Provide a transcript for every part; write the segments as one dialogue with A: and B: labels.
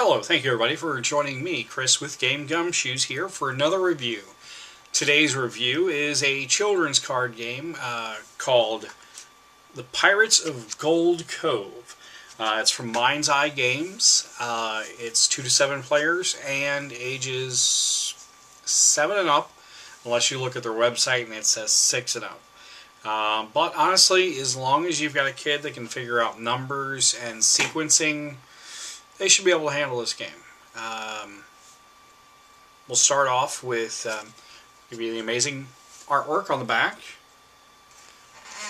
A: Hello, thank you everybody for joining me, Chris with Gumshoes here for another review. Today's review is a children's card game called The Pirates of Gold Cove. It's from MYNDzei Games. It's 2 to 7 players and ages 7 and up, unless you look at their website and it says 6 and up. But honestly, as long as you've got a kid that can figure out numbers and sequencing, they should be able to handle this game. We'll start off with give you the amazing artwork on the back,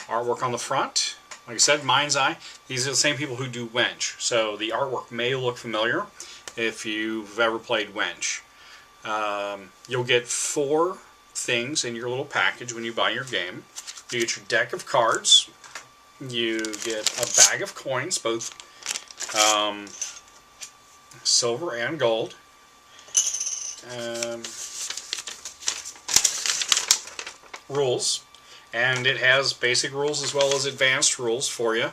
A: artwork on the front. Like I said, MYNDzei. These are the same people who do Wench, so the artwork may look familiar if you've ever played Wench. You'll get 4 things in your little package when you buy your game. You get your deck of cards. You get a bag of coins, both silver and gold. Rules, and it has basic rules as well as advanced rules for you.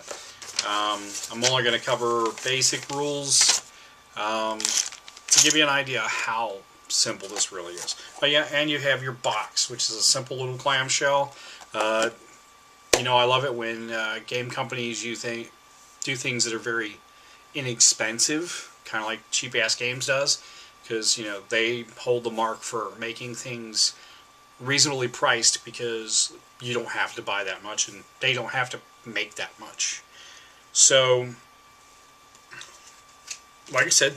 A: I'm only going to cover basic rules to give you an idea how simple this really is. But yeah, and you have your box, which is a simple little clamshell. You know, I love it when game companies do things that are very inexpensive, kind of like Cheapass Games does, because, you know, they hold the mark for making things reasonably priced because you don't have to buy that much and they don't have to make that much. So, like I said,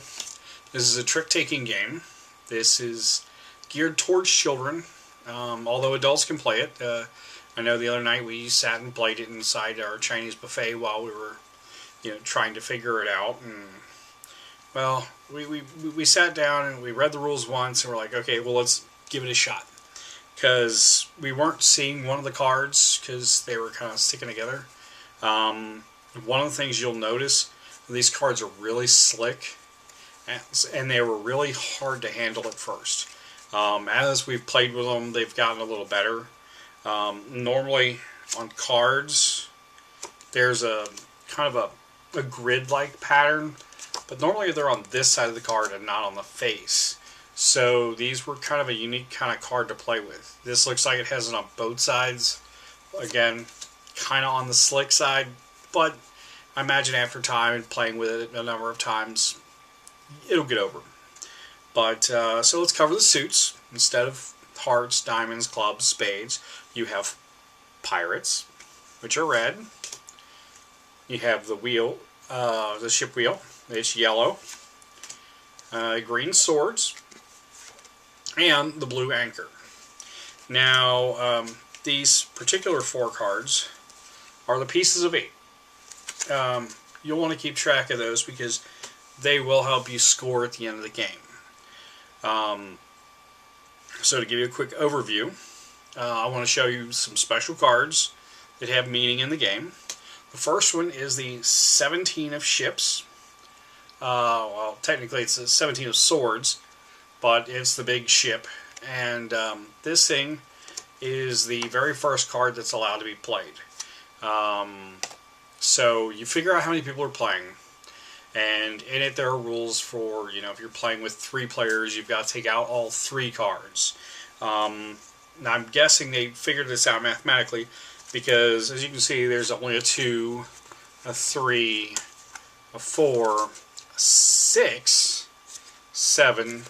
A: this is a trick-taking game. This is geared towards children, although adults can play it. I know the other night we sat and played it inside our Chinese buffet while we were, you know, trying to figure it out. And well, we sat down and we read the rules once and we're like, okay, well, let's give it a shot. Because we weren't seeing one of the cards because they were kind of sticking together. One of the things you'll notice, these cards are really slick and they were really hard to handle at first. As we've played with them, they've gotten a little better. Normally on cards, there's a kind of a grid-like pattern, but normally they're on this side of the card and not on the face. So these were kind of a unique kind of card to play with. This looks like it has it on both sides. Again, kind of on the slick side, but I imagine after time and playing with it a number of times, it'll get over. But so let's cover the suits. Instead of hearts, diamonds, clubs, spades, you have pirates, which are red. You have the wheel, the ship wheel, it's yellow. Green swords, and the blue anchor. Now, these particular 4 cards are the pieces of 8. You'll want to keep track of those because they will help you score at the end of the game. So to give you a quick overview, I want to show you some special cards that have meaning in the game. The first one is the 17 of ships. Well, technically it's a 17 of swords, but it's the big ship. And this thing is the very first card that's allowed to be played. So you figure out how many people are playing. And in it there are rules for, you know, if you're playing with 3 players, you've got to take out all 3 cards. Now I'm guessing they figured this out mathematically because, as you can see, there's only a 2, a 3, a 4, 6, 7,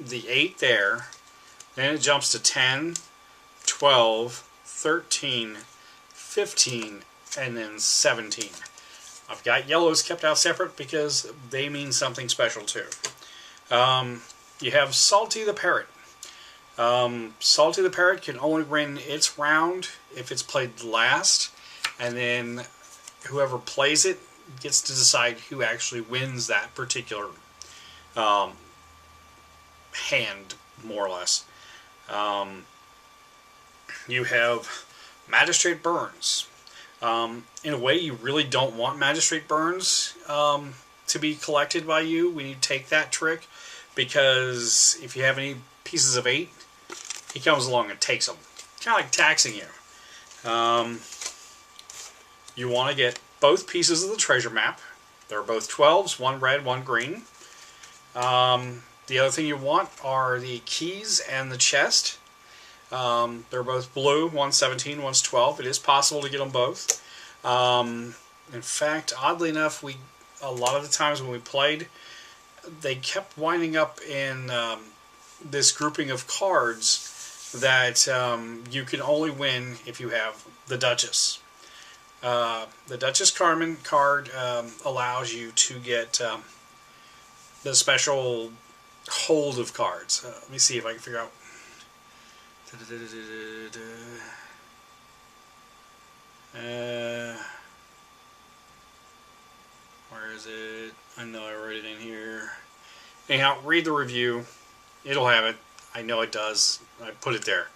A: the 8 there, then it jumps to 10, 12, 13, 15, and then 17. I've got yellows kept out separate because they mean something special too. You have Salty the Parrot. Salty the Parrot can only win its round if it's played last, and then whoever plays it gets to decide who actually wins that particular hand, more or less. You have Magistrate Burns. In a way, you really don't want Magistrate Burns to be collected by you when you take that trick, because if you have any pieces of 8, he comes along and takes them. Kind of like taxing you. You want to get both pieces of the treasure map. They're both 12s, one red, one green. The other thing you want are the keys and the chest. They're both blue. One's 17, one's 12. It is possible to get them both. In fact, oddly enough, a lot of the times when we played, they kept winding up in this grouping of cards that you can only win if you have the Duchess. The Duchess Carmen card allows you to get the special hold of cards. Let me see if I can figure out. Where is it? I know I wrote it in here. Anyhow, read the review. It'll have it. I know it does. I put it there.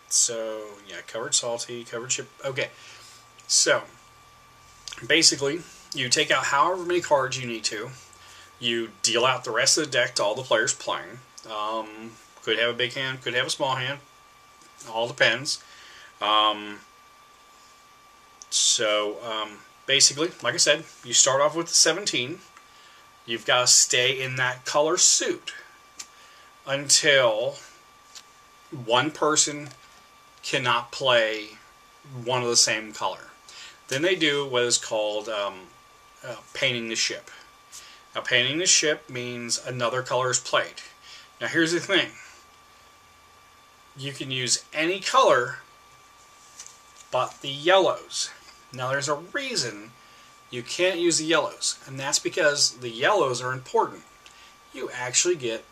A: So, yeah, covered salty, covered chip. Okay. So, basically, you take out however many cards you need to. You deal out the rest of the deck to all the players playing. Could have a big hand, could have a small hand. All depends. Basically, like I said, you start off with the 17. You've got to stay in that color suit until one person cannot play one of the same color. Then they do what is called painting the ship. Now, painting the ship means another color is played. Now, here's the thing. You can use any color but the yellows. Now, there's a reason you can't use the yellows, and that's because the yellows are important. You actually get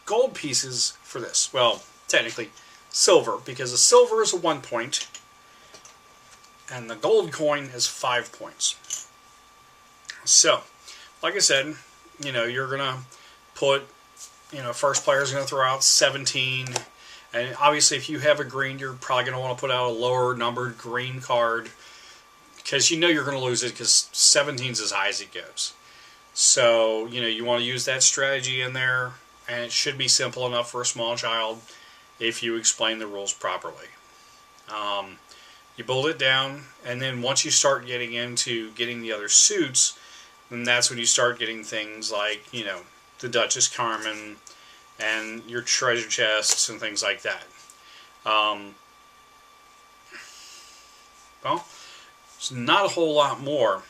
A: gold pieces for this. Well, technically silver, because the silver is a 1 point, and the gold coin is 5 points. So, like I said, you're going to put, first player's going to throw out 17, and obviously if you have a green, you're probably going to want to put out a lower numbered green card, because you're going to lose it, because 17's as high as it goes. So, you want to use that strategy in there, and it should be simple enough for a small child if you explain the rules properly. You build it down, and then once you start getting into getting the other suits, then that's when you start getting things like, the Duchess Carmen and your treasure chests and things like that. Well, it's not a whole lot more.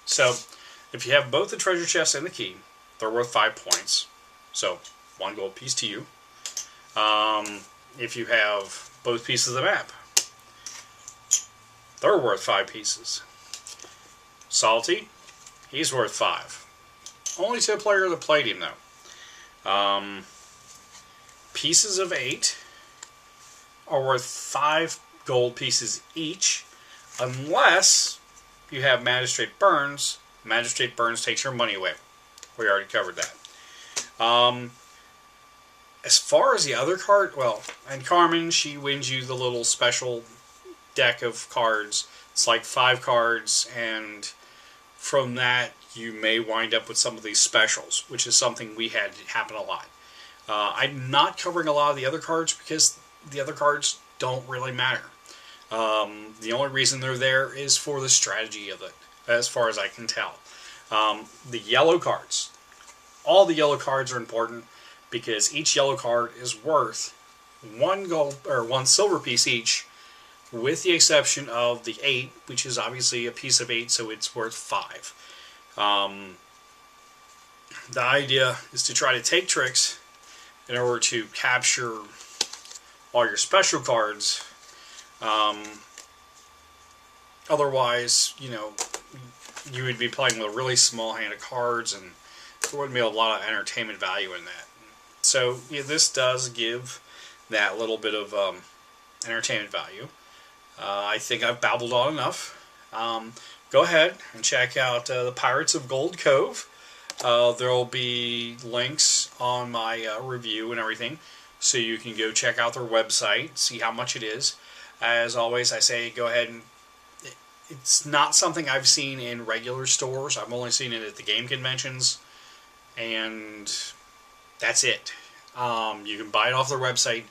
A: So, if you have both the treasure chest and the key, they're worth 5 points. So, 1 gold piece to you. If you have both pieces of the map, they're worth 5 pieces. Salty, he's worth 5. Only to a player that played him, though. Pieces of 8 are worth 5 gold pieces each, unless you have Magistrate Burns. Magistrate Burns takes your money away. We already covered that. As far as the other card, and Carmen, she wins you the little special deck of cards. It's like 5 cards, and from that you may wind up with some of these specials, which is something we had happen a lot. I'm not covering a lot of the other cards because the other cards don't really matter. The only reason they're there is for the strategy of it, as far as I can tell. The yellow cards. All the yellow cards are important because each yellow card is worth 1 gold or 1 silver piece each, with the exception of the 8, which is obviously a piece of 8, so it's worth 5. The idea is to try to take tricks in order to capture all your special cards. Otherwise, you would be playing with a really small hand of cards, and there wouldn't be a lot of entertainment value in that. So, this does give that little bit of entertainment value. I think I've babbled on enough. Go ahead and check out the Pirates of Gold Cove. There will be links on my review and everything, so you can go check out their website, see how much it is. As always, I say go ahead and... It's not something I've seen in regular stores. I've only seen it at the game conventions, and that's it. You can buy it off their website,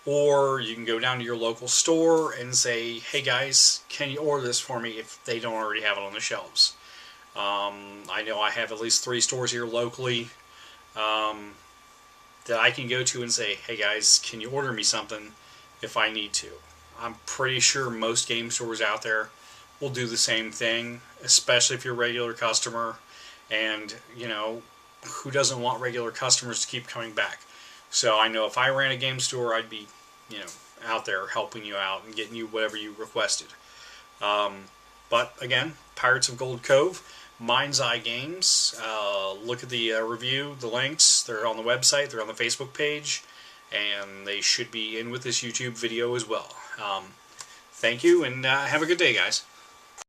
A: or you can go down to your local store and say, hey guys, can you order this for me if they don't already have it on the shelves. I know I have at least 3 stores here locally that I can go to and say, hey guys, can you order me something if I need to? I'm pretty sure most game stores out there will do the same thing, especially if you're a regular customer. And, you know, who doesn't want regular customers to keep coming back? So I know if I ran a game store, I'd be, you know, out there helping you out and getting you whatever you requested. But again, Pirates of Gold Cove, MYNDzei Games. Look at the review, the links. They're on the website, they're on the Facebook page, and they should be in with this YouTube video as well. Thank you, and have a good day, guys.